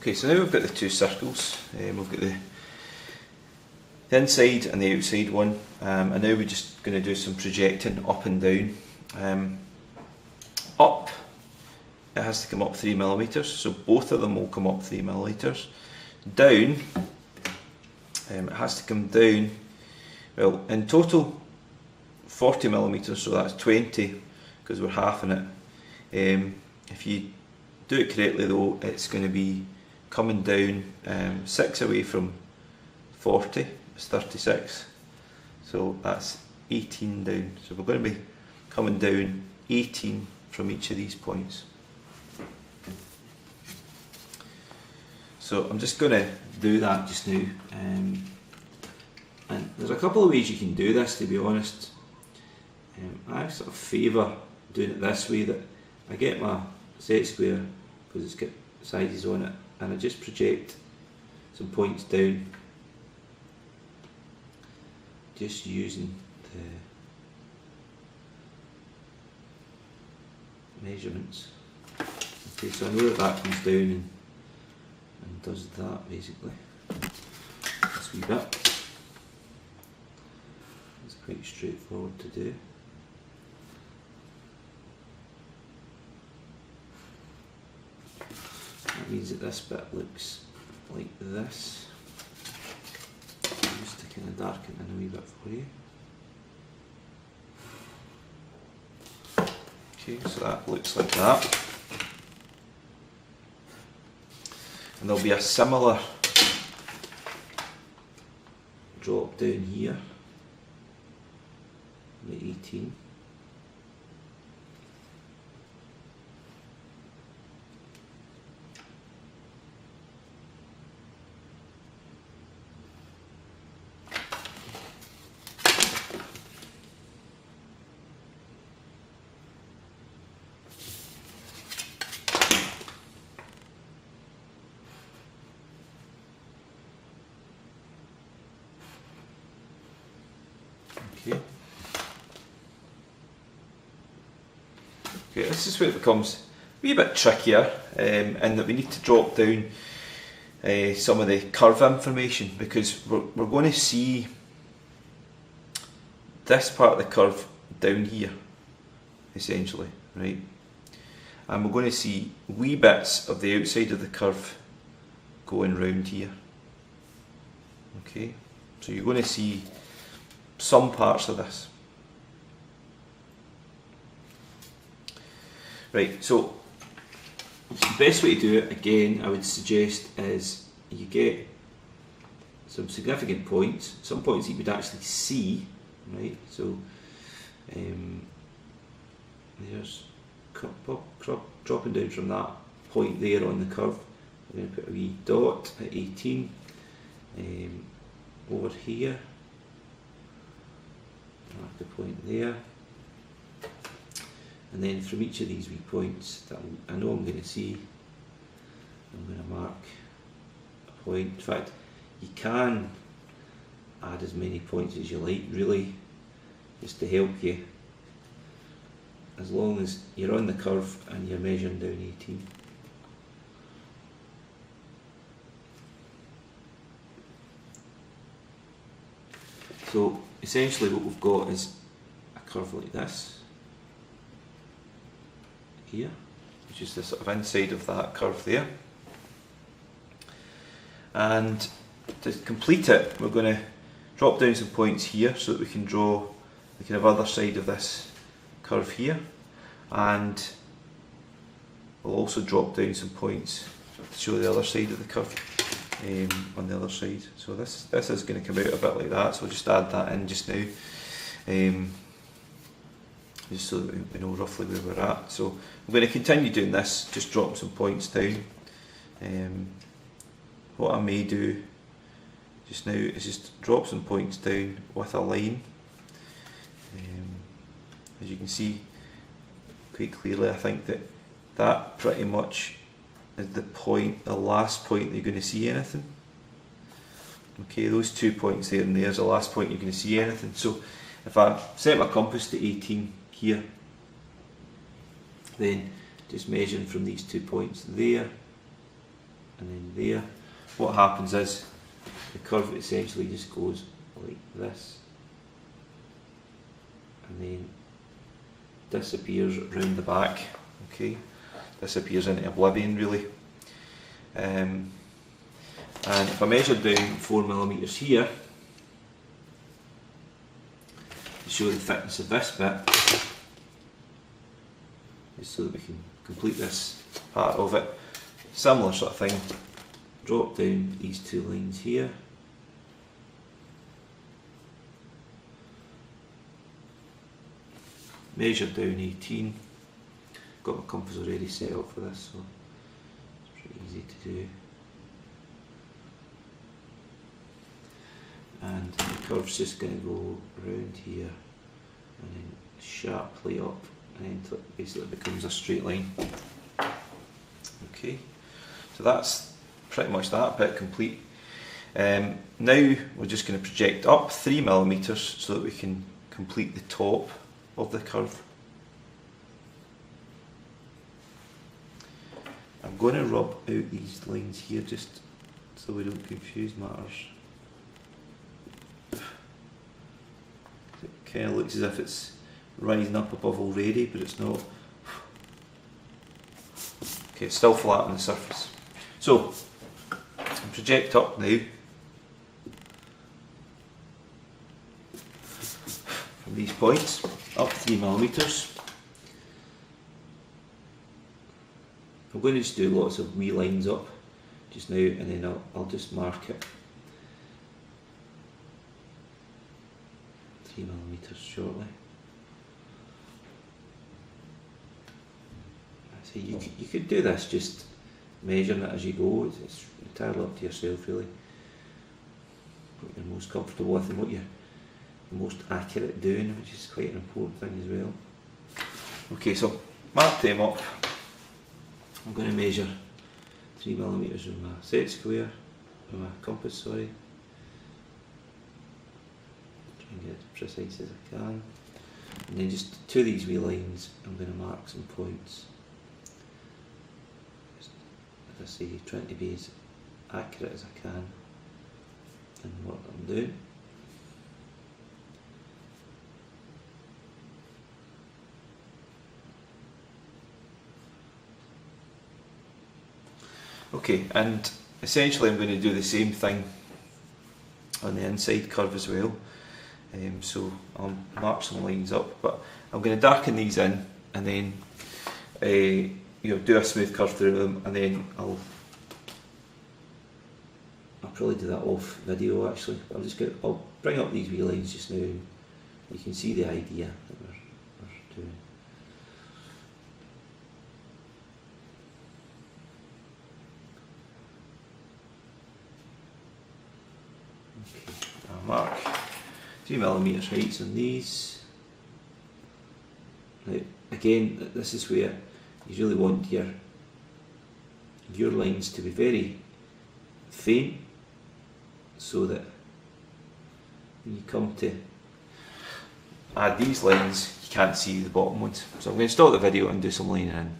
Okay, so now we've got the two circles. We've got the inside and the outside one, and now we're just going to do some projecting up and down. Up, it has to come up 3mm, so both of them will come up 3mm. Down, it has to come down, well, in total 40mm, so that's 20 because we're halving it. If you do it correctly though, it's going to be coming down 6 away from 40, it's 36, so that's 18 down. So we're going to be coming down 18 from each of these points. So I'm just going to do that just now, and there's a couple of ways you can do this, to be honest. I sort of favour doing it this way, that I get my set square because it's got sizes on it, and I just project some points down, just using the measurements. Okay, so I know that comes down and does that basically. This wee bit. It's quite straightforward to do. That means that this bit looks like this. I'm just to kind of darken it in a wee bit for you. Okay, so that looks like that. And there'll be a similar drop down here, the 18. Okay, this is where it becomes a wee bit trickier, in that we need to drop down some of the curve information, because we're going to see this part of the curve down here, essentially, right? And we're going to see wee bits of the outside of the curve going round here. Okay, so you're going to see some parts of this. Right, so the best way to do it, again, I would suggest, is you get some significant points, some points that you would actually see, right? So there's dropping down from that point there on the curve. We're going to put a wee dot at 18 over here. Mark the point there. And then from each of these wee points that I know I'm going to see, I'm going to mark a point. In fact, you can add as many points as you like, really, just to help you, as long as you're on the curve and you're measuring down 18. So essentially what we've got is a curve like this here, which is the sort of inside of that curve there. And to complete it, we're going to drop down some points here so that we can draw the kind of other side of this curve here, and we'll also drop down some points to show the other side of the curve on the other side. So this is going to come out a bit like that, so we'll just add that in just now, just so that we know roughly where we're at. So I'm going to continue doing this, just drop some points down. What I may do just now is just drop some points down with a line. As you can see quite clearly, I think that pretty much is the point, the last point that you're going to see anything. Okay, those 2 points there and there's the last point you're going to see anything. So if I set my compass to 18 here, then just measuring from these 2 points there and then there. What happens is the curve essentially just goes like this and then disappears round the back, okay? Disappears into oblivion really. And if I measure down 4mm here to show the thickness of this bit, just so that we can complete this part of it, similar sort of thing, drop down these two lines here. Measure down 18, got my compass already set up for this, so it's pretty easy to do. And the curve's just going to go around here and then sharply up, and then until it basically becomes a straight line. Okay, so that's pretty much that bit complete. Now we're just going to project up 3mm so that we can complete the top of the curve. I'm going to rub out these lines here just so we don't confuse matters. It kind of looks as if it's rising up above already, but it's not. Okay, it's still flat on the surface. So, I'll project up now from these points, up 3mm. I'm going to just do lots of wee lines up just now, and then I'll just mark it 3mm shortly. So you could do this just measuring it as you go. It's entirely up to yourself really. What you're most comfortable with and what you're most accurate at doing, which is quite an important thing as well. Okay, so mark them up. I'm going to measure 3mm with my set square, with my compass, sorry. Try and get as precise as I can. And then just to these wee lines, I'm going to mark some points. Just, as I say, trying to be as accurate as I can in what I'm doing. Okay, and essentially I'm going to do the same thing on the inside curve as well. So I'll mark some lines up, but I'm going to darken these in and then do a smooth curve through them, and then I'll probably do that off video actually. I'll bring up these wee lines just now. You can see the idea that we're doing. I'll mark 3mm heights on these. Now, again, this is where you really want your lines to be very faint, so that when you come to add these lines, you can't see the bottom ones. So I'm going to stop the video and do some lining in.